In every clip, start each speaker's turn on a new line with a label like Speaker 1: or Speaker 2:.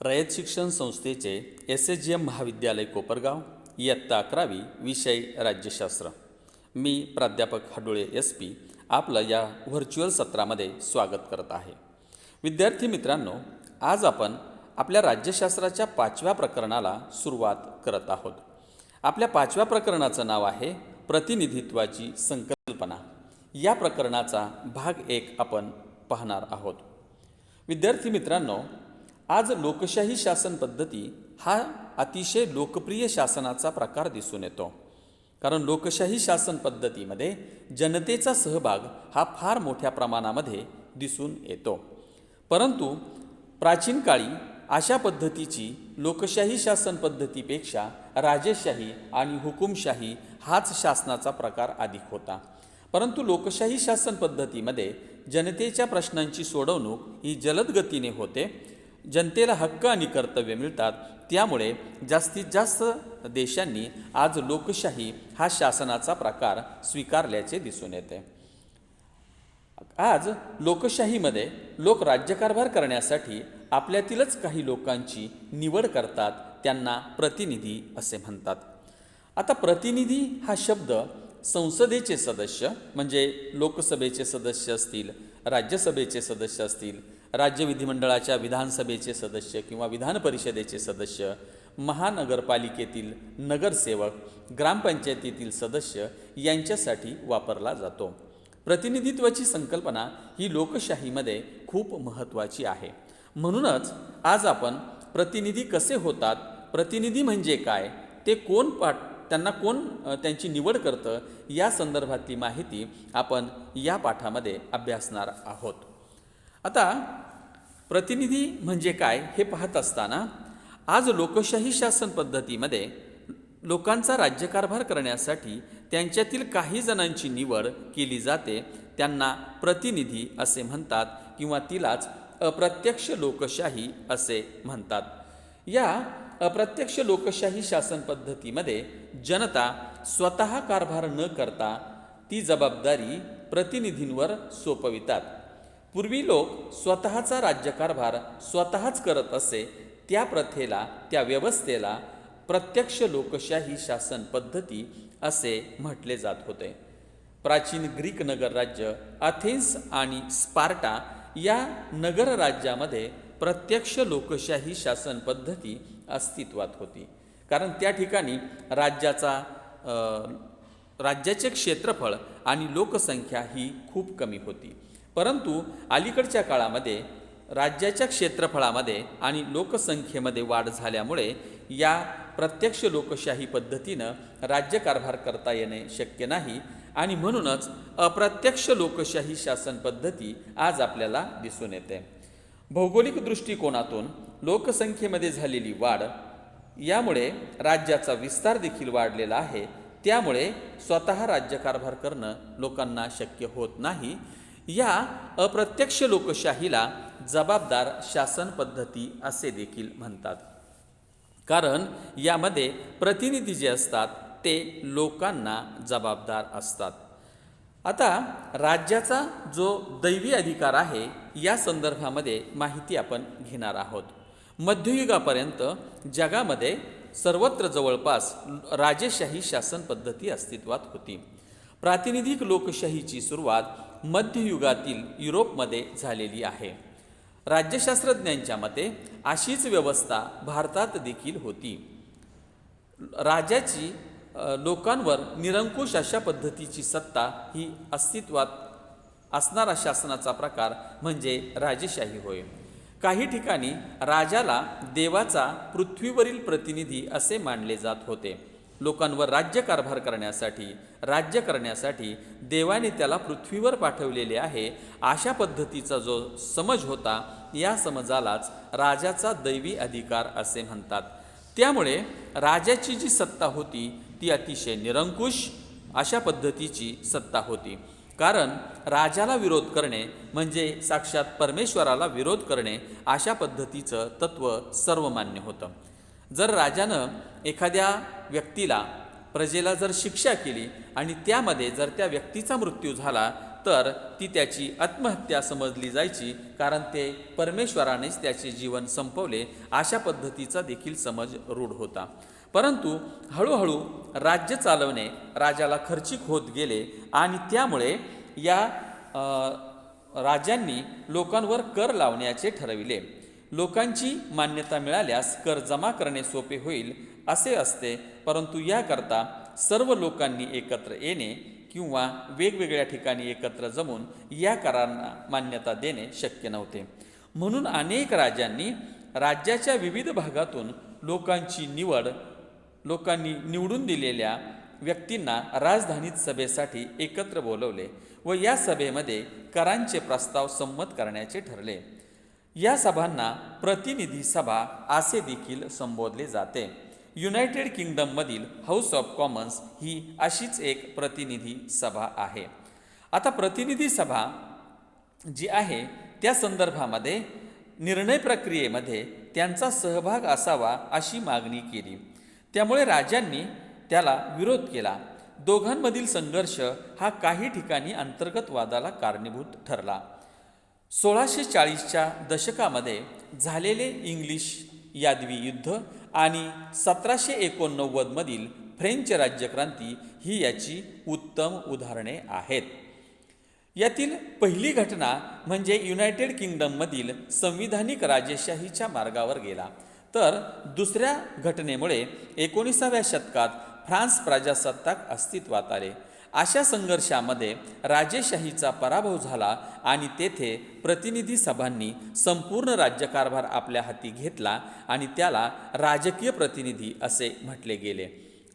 Speaker 1: रयत शिक्षण संस्थेचे SSGM महाविद्यालय कोपरगाव इयत्ता 11वी विषय राज्यशास्त्र। मी प्राध्यापक हाडोळे SP आपलं या व्हर्च्युअल सत्रामध्ये स्वागत करत आहे। विद्यार्थी मित्रांनो, आज आपण आपल्या राज्यशास्त्राच्या 5व्या प्रकरणाला सुरुवात करत आहोत। आपल्या 5व्या प्रकरणाचं नाव आहे प्रतिनिधित्वाची संकल्पना। या प्रकरणाचा भाग 1 आपण पाहणार आहोत। विद्यार्थी मित्रांनो, आज लोकशाही शासन पद्धती हा अतिशय लोकप्रिय शासनाचा प्रकार दिसून येतो। कारण लोकशाही शासन पद्धतीमध्ये जनतेचा सहभाग हा फार मोठ्या प्रमाणामध्ये दिसून येतो। परंतु प्राचीन काळी अशा पद्धतीची लोकशाही शासन पद्धतीपेक्षा राजेशाही आणि हुकुमशाही हाच शासनाचा प्रकार अधिक होता। परंतु लोकशाही शासन पद्धतीमध्ये जनतेच्या प्रश्नांची सोडवणूक ही जलद गतीने होते। जनतेला हक्क आणि कर्तव्य मिळतात। त्यामुळे जास्तीत जास्त देशांनी आज लोकशाही हा शासनाचा प्रकार स्वीकारल्याचे दिसून येते। आज लोकशाहीमध्ये लोक राज्यकारभार करण्यासाठी आपल्यातीलच काही लोकांची निवड करतात, त्यांना प्रतिनिधी असे म्हणतात। आता प्रतिनिधी हा शब्द संसदेचे सदस्य म्हणजे लोकसभेचे सदस्य असतील, राज्यसभेचे सदस्य असतील, राज्य विधिमंडळाच्या विधानसभेचे सदस्य किंवा विधान परिषदेचे सदस्य, महानगरपालिकेतील नगरसेवक, ग्रामपंचायतीतील सदस्य यांच्यासाठी वापरला जातो। प्रतिनिधित्वाची संकल्पना ही लोकशाहीमध्ये खूप महत्त्वाची आहे। म्हणूनच आज आपण प्रतिनिधी कसे होतात, प्रतिनिधी म्हणजे काय, ते त्यांना कोण त्यांची निवड करतं, या संदर्भातली माहिती आपण या पाठामध्ये अभ्यासणार आहोत। आता प्रतिनिधी म्हणजे काय हे पाहत असताना आज लोकशाही शासन पद्धतीमध्ये लोकांचा राज्यकारभार करण्यासाठी त्यांच्यातील काही जणांची निवड केली जाते, त्यांना प्रतिनिधी असे म्हणतात किंवा तिलाच अप्रत्यक्ष लोकशाही असे म्हणतात। या अप्रत्यक्ष लोकशाही शासन पद्धतीमध्ये जनता स्वतः कारभार न करता ती जबाबदारी प्रतिनिधींवर सोपवितात। पूर्वी लोक स्वतःचा राज्यकारभार स्वतःच करत असे, त्या प्रथेला, त्या व्यवस्थेला प्रत्यक्ष लोकशाही शासन पद्धती असे म्हटले जात होते। प्राचीन ग्रीक नगरराज्य अथेन्स आणि स्पार्टा या नगरराज्यामध्ये प्रत्यक्ष लोकशाही शासन पद्धती अस्तित्वात होती। कारण त्या ठिकाणी राज्याचे क्षेत्रफळ आणि लोकसंख्या ही खूप कमी होती। परंतु अलीकडच्या काळामध्ये राज्याच्या क्षेत्रफळामध्ये आणि लोकसंख्येमध्ये वाढ झाल्यामुळे या प्रत्यक्ष लोकशाही पद्धतीनं राज्यकारभार करता येणे शक्य नाही आणि म्हणूनच अप्रत्यक्ष लोकशाही शासन पद्धती आज आपल्याला दिसून येते। भौगोलिक दृष्टिकोनातून लोकसंख्येमध्ये झालेली वाढ यामुळे राज्याचा विस्तार देखील वाढलेला आहे। त्यामुळे स्वतः राज्यकारभार करणं लोकांना शक्य होत नाही। या अप्रत्यक्ष लोकशाहीला जबाबदार शासन पद्धती असे देखील म्हणतात। कारण यामध्ये प्रतिनिधी जे असतात ते लोकांना जबाबदार असतात। आता राज्याचा जो दैवी अधिकार आहे या संदर्भामध्ये माहिती आपण घेणार आहोत। मध्ययुगापर्यंत जगामध्ये सर्वत्र जवळपास राजेशाही शासन पद्धती अस्तित्वात होती। प्रातिनिधिक लोकशाहीची सुरुवात मध्ययुगातील युरोपमध्ये झालेली आहे। राज्यशास्त्रज्ञांच्या मते अशीच व्यवस्था भारतात देखील होती। राजाची लोकांवर निरंकुश अशा पद्धतीची सत्ता ही अस्तित्वात असणारा शासनाचा प्रकार म्हणजे राजेशाही होय। काही ठिकाणी राजाला देवाचा पृथ्वीवरील प्रतिनिधी असे मानले जात होते। लोकांवर राज्यकारभार राज्य करण्यासाठी देवाने त्याला पृथ्वीवर पाठवलेले आहे, अशा पद्धतीचा जो समज होता, या समजालाच राजाचा दैवी अधिकार असे म्हणतात। त्यामुळे राजाची जी सत्ता होती ती अतिशय निरंकुश अशा पद्धतीची सत्ता होती। कारण राजाला विरोध करणे म्हणजे साक्षात परमेश्वराला विरोध करणे अशा पद्धतीचं तत्व सर्वमान्य होतं। जर राजानं एखाद्या व्यक्तीला, प्रजेला जर शिक्षा केली आणि त्यामध्ये जर त्या व्यक्तीचा मृत्यू झाला तर ती त्याची आत्महत्या समजली जायची, कारण ते परमेश्वरानेच त्याचे जीवन संपवले अशा पद्धतीचा देखील समज रूढ होता. परंतु हळूहळू राज्य चालवणे राजाला खर्चिक होत गेले आणि त्यामुळे या राजांनी लोकांवर कर लावण्याचे ठरविले. लोकांची मान्यता मिळाल्यास कर जमा करणे सोपे होईल असे असते, परंतु याकरता सर्व लोकांनी एकत्र येणे किंवा वेगवेगळ्या ठिकाणी एकत्र जमून या करांना मान्यता देणे शक्य नव्हते. म्हणून अनेक राजांनी राज्याच्या विविध भागातून लोकांनी निवडून दिलेल्या व्यक्तींना राजधानीत सभेसाठी एकत्र बोलवले व या सभेमध्ये करांचे प्रस्ताव संमत करण्याचे ठरले. या सभांना प्रतिनिधी सभा असे देखील संबोधले जाते. युनायटेड किंगडममधील हाऊस ऑफ कॉमन्स ही अशीच एक प्रतिनिधी सभा आहे. आता प्रतिनिधी सभा जी आहे त्या संदर्भामध्ये निर्णय प्रक्रियेमध्ये त्यांचा सहभाग असावा अशी मागणी केली. त्यामुळे राजांनी त्याला विरोध केला. दोघांमधील संघर्ष हा काही ठिकाणी अंतर्गत वादाला कारणीभूत ठरला. 1640च्या दशकामध्ये झालेले इंग्लिश यादवी युद्ध आणि 1789मधील फ्रेंच राज्यक्रांती ही याची उत्तम उदाहरणे आहेत. यातील पहिली घटना म्हणजे युनायटेड किंगडममधील संविधानिक राजेशाहीच्या मार्गावर गेला. तर दुसऱ्या घटनेमुळे 19व्या शतकात फ्रान्स प्रजासत्ताक अस्तित्वात आले. अशा संघर्षामध्ये राजेशाहीचा पराभव झाला आणि तेथे प्रतिनिधी सभांनी संपूर्ण राज्यकारभार आपल्या हाती घेतला आणि त्याला राजकीय प्रतिनिधी असे म्हटले गेले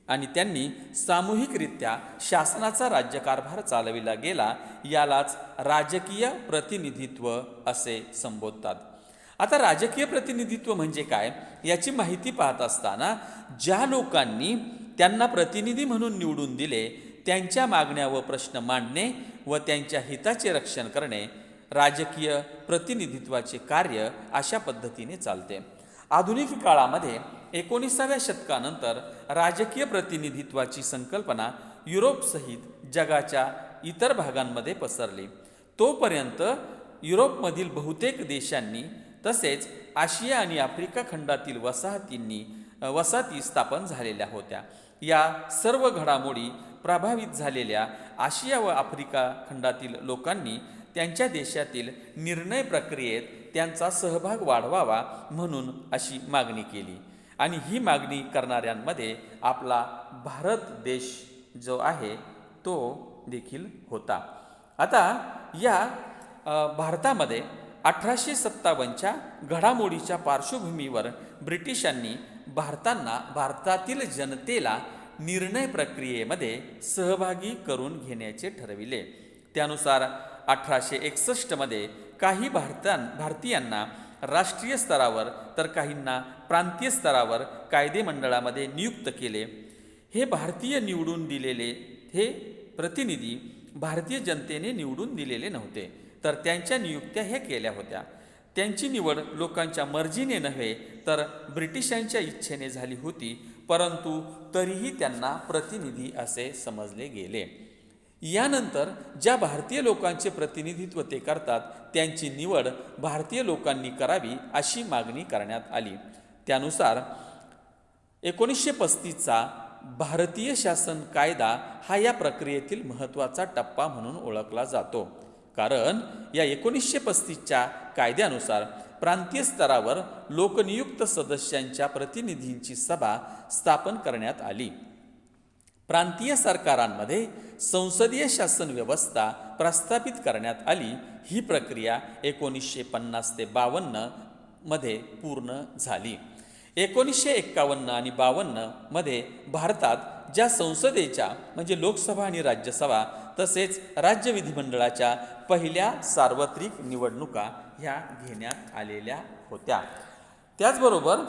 Speaker 1: आणि त्यांनी सामूहिकरित्या शासनाचा राज्यकारभार चालविला गेला. यालाच राजकीय प्रतिनिधित्व असे संबोधतात. आता राजकीय प्रतिनिधित्व म्हणजे काय याची माहिती पाहत असताना ज्या लोकांनी त्यांना प्रतिनिधी म्हणून निवडून दिले त्यांच्या मागण्या व प्रश्न मांडणे व त्यांच्या हिताचे रक्षण करणे राजकीय प्रतिनिधित्वाचे कार्य अशा पद्धतीने चालते. आधुनिक काळामध्ये 19व्या शतकानंतर राजकीय प्रतिनिधित्वाची संकल्पना युरोपसहित जगाच्या इतर भागांमध्ये पसरली. तोपर्यंत युरोपमधील बहुतेक देशांनी तसेच आशिया आणि आफ्रिका खंडातील वसाहती स्थापन झालेल्या होत्या. या सर्व घडामोडी प्रभावित झालेल्या आशिया व आफ्रिका खंडातील लोकांनी त्यांच्या देशातील निर्णय प्रक्रियेत त्यांचा सहभाग वाढवावा म्हणून अशी मागणी केली आणि ही मागणी करणाऱ्यांमध्ये आपला भारत देश जो आहे तो देखील होता. आता या भारतामध्ये 1857च्या घडामोडीच्या पार्श्वभूमीवर ब्रिटिशांनी भारतातील जनतेला निर्णय प्रक्रियेमध्ये सहभागी करून घेण्याचे ठरविले. त्यानुसार 1861मध्ये काही भारतीयांना राष्ट्रीय स्तरावर तर काहींना प्रांतीय स्तरावर कायदेमंडळामध्ये नियुक्त केले. हे प्रतिनिधी भारतीय जनतेने निवडून दिलेले नव्हते, तर त्यांच्या नियुक्त्या हे केल्या होत्या. त्यांची निवड लोकांच्या मर्जीने नव्हे तर ब्रिटिशांच्या इच्छेने झाली होती, परंतु तरीही त्यांना प्रतिनिधी असे समजले गेले. यानंतर ज्या भारतीय लोकांचे प्रतिनिधित्व ते करतात त्यांची निवड भारतीय लोकांनी करावी अशी मागणी करण्यात आली. त्यानुसार 1935चा भारतीय शासन कायदा हा या प्रक्रियेतील महत्त्वाचा टप्पा म्हणून ओळखला जातो. कारण या 1935च्या कायद्यानुसार प्रांतीय स्तरावर लोकनियुक्त सदस्यांच्या प्रतिनिधींची सभा स्थापन करण्यात आली. प्रांतीय सरकारांमध्ये संसदीय शासन व्यवस्था प्रस्थापित करण्यात आली. ही प्रक्रिया 1950 ते 52 मध्ये पूर्ण झाली. 1951 आणि 52 मध्ये भारतात ज्या संसदेच्या म्हणजे लोकसभा आणि राज्यसभा तसेच राज्य विधिमंडळाच्या पहिल्या सार्वत्रिक निवडणुका ह्या घेण्यात आलेल्या होत्या. त्याचबरोबर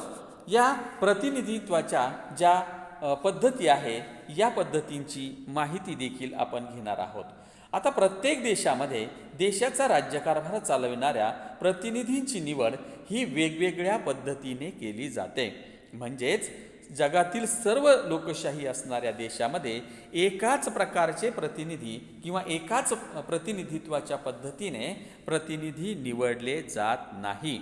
Speaker 1: या प्रतिनिधित्वाच्या ज्या पद्धती आहे या पद्धतींची माहिती देखील आपण घेणार आहोत. आता प्रत्येक देशामध्ये देशाचा राज्यकारभार चालविणाऱ्या प्रतिनिधींची निवड ही वेगवेगळ्या पद्धतीने केली जाते. म्हणजेच जगातील सर्व लोकशाही असणाऱ्या देशामध्ये एकाच प्रकारचे प्रतिनिधी किंवा एकाच प्रतिनिधित्वाच्या पद्धतीने प्रतिनिधी निवडले जात नाही.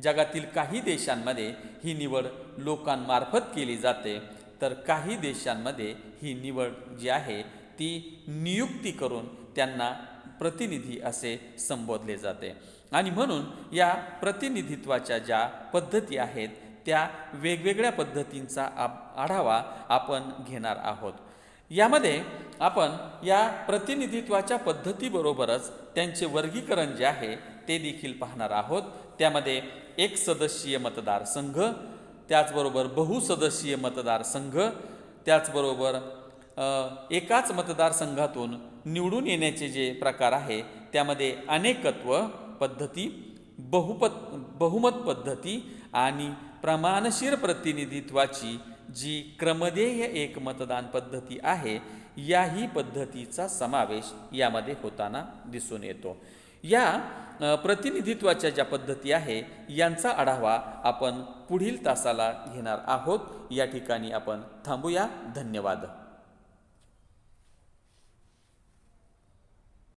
Speaker 1: जगातील काही देशांमध्ये ही निवड लोकांमार्फत केली जाते, तर काही देशांमध्ये ही निवड जी आहे ती नियुक्ती करून त्यांना प्रतिनिधी असे संबोधले जाते. आणि म्हणून या प्रतिनिधित्वाच्या ज्या पद्धती आहेत त्या वेगवेगळ्या पद्धतींचा आढावा आपण घेणार आहोत. यामध्ये आपण या प्रतिनिधित्वाच्या पद्धतीबरोबरच त्यांचे वर्गीकरण जे आहे ते देखील पाहणार आहोत. त्यामध्ये एक सदस्यीय मतदारसंघ, त्याचबरोबर बहुसदस्यीय मतदारसंघ, त्याचबरोबर एकाच मतदारसंघातून निवडून येण्याचे जे प्रकार आहे त्यामध्ये अनेकत्व पद्धती, बहुमत पद्धती आणि प्रमाणशीर प्रतिनिधित्वाची जी क्रमदेय एक मतदान पद्धती आहे, याही पद्धतीचा समावेश यामध्ये होताना दिसून येतो. या प्रतिनिधित्वाच्या ज्या पद्धती आहे यांचा आढावा आपण पुढील तासाला घेणार आहोत. या ठिकाणी आपण थांबूया. धन्यवाद.